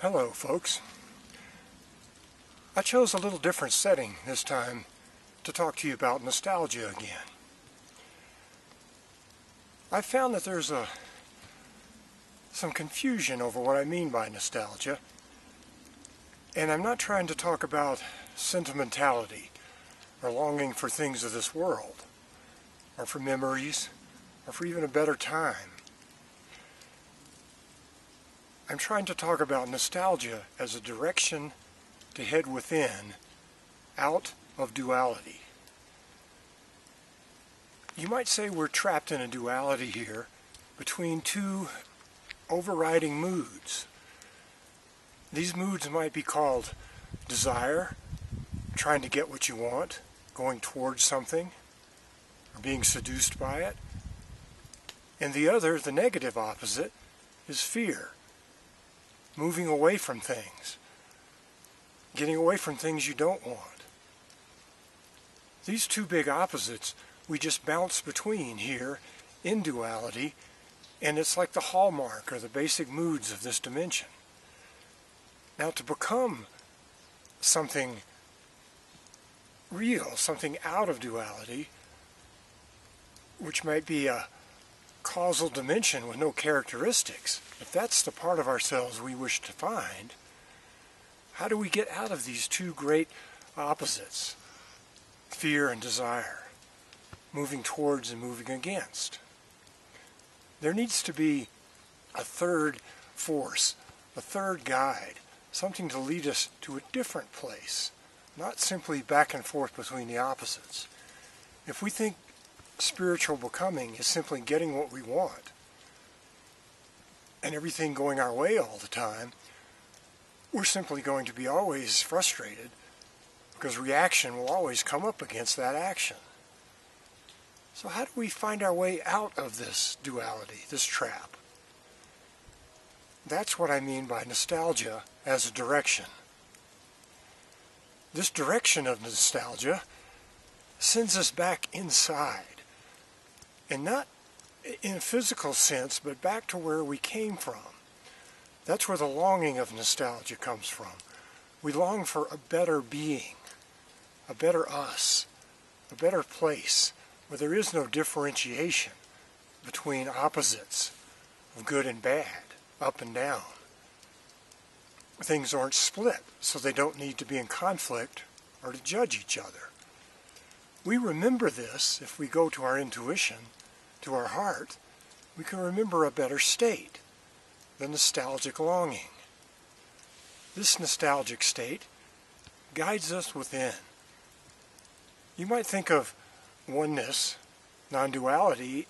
Hello, folks. I chose a little different setting this time to talk to you about nostalgia again. I found that there's some confusion over what I mean by nostalgia, and I'm not trying to talk about sentimentality or longing for things of this world, or for memories, or for even a better time. I'm trying to talk about nostalgia as a direction to head within, out of duality. You might say we're trapped in a duality here between two overriding moods. These moods might be called desire, trying to get what you want, going towards something, or being seduced by it. And the other, the negative opposite, is fear. Moving away from things, getting away from things you don't want. These two big opposites we just bounce between here in duality, and it's like the hallmark or the basic moods of this dimension. Now, to become something real, something out of duality, which might be a causal dimension with no characteristics, if that's the part of ourselves we wish to find, how do we get out of these two great opposites, fear and desire, moving towards and moving against? There needs to be a third force, a third guide, something to lead us to a different place, not simply back and forth between the opposites. If we think spiritual becoming is simply getting what we want and everything going our way all the time, we're simply going to be always frustrated because reaction will always come up against that action. So how do we find our way out of this duality, this trap? That's what I mean by nostalgia as a direction. This direction of nostalgia sends us back inside. And not in a physical sense, but back to where we came from. That's where the longing of nostalgia comes from. We long for a better being, a better us, a better place where there is no differentiation between opposites of good and bad, up and down. Things aren't split, so they don't need to be in conflict or to judge each other. We remember this if we go to our intuition, to our heart. We can remember a better state, the nostalgic longing. This nostalgic state guides us within. You might think of oneness, non-duality,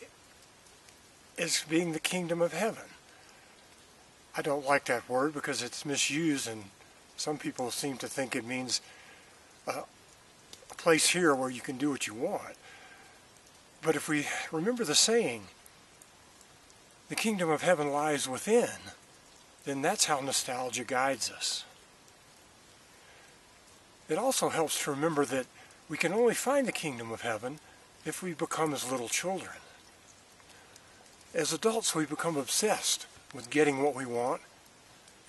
as being the kingdom of heaven. I don't like that word because it's misused, and some people seem to think it means a place here where you can do what you want. But if we remember the saying, the kingdom of heaven lies within, then that's how nostalgia guides us. It also helps to remember that we can only find the kingdom of heaven if we become as little children. As adults, we become obsessed with getting what we want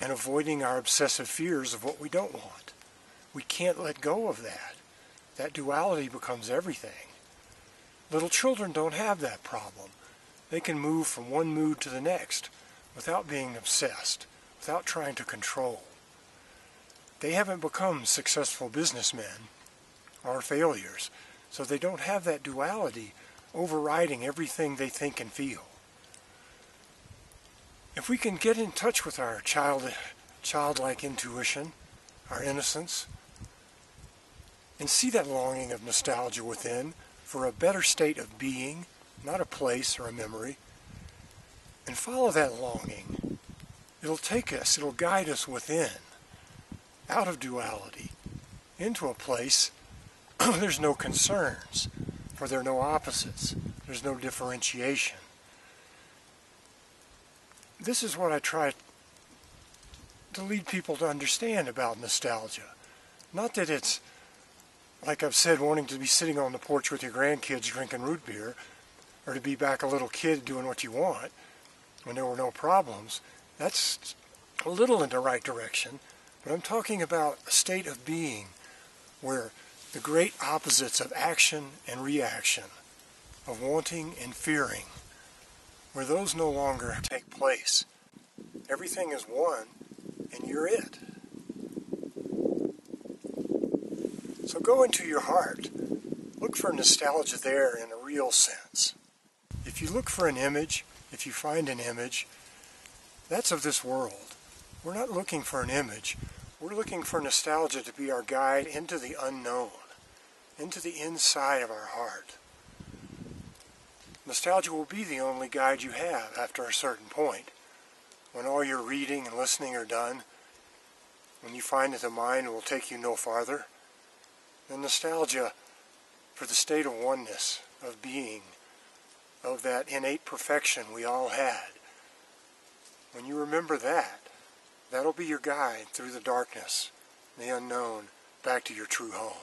and avoiding our obsessive fears of what we don't want. We can't let go of that. That duality becomes everything. Little children don't have that problem. They can move from one mood to the next without being obsessed, without trying to control. They haven't become successful businessmen or failures, so they don't have that duality overriding everything they think and feel. If we can get in touch with our childlike intuition, our innocence, and see that longing of nostalgia within for a better state of being, not a place or a memory, and follow that longing, it'll take us, it'll guide us within, out of duality, into a place there's no concerns, for there are no opposites, there's no differentiation. This is what I try to lead people to understand about nostalgia. Not that it's, like I've said, wanting to be sitting on the porch with your grandkids drinking root beer, or to be back a little kid doing what you want when there were no problems. That's a little in the right direction, but I'm talking about a state of being where the great opposites of action and reaction, of wanting and fearing, where those no longer take place. Everything is one, and you're it. So go into your heart. Look for nostalgia there in a real sense. If you look for an image, if you find an image, that's of this world. We're not looking for an image. We're looking for nostalgia to be our guide into the unknown, into the inside of our heart. Nostalgia will be the only guide you have after a certain point. When all your reading and listening are done, when you find that the mind will take you no farther, then nostalgia for the state of oneness, of being, of that innate perfection we all had. When you remember that, that'll be your guide through the darkness, the unknown, back to your true home.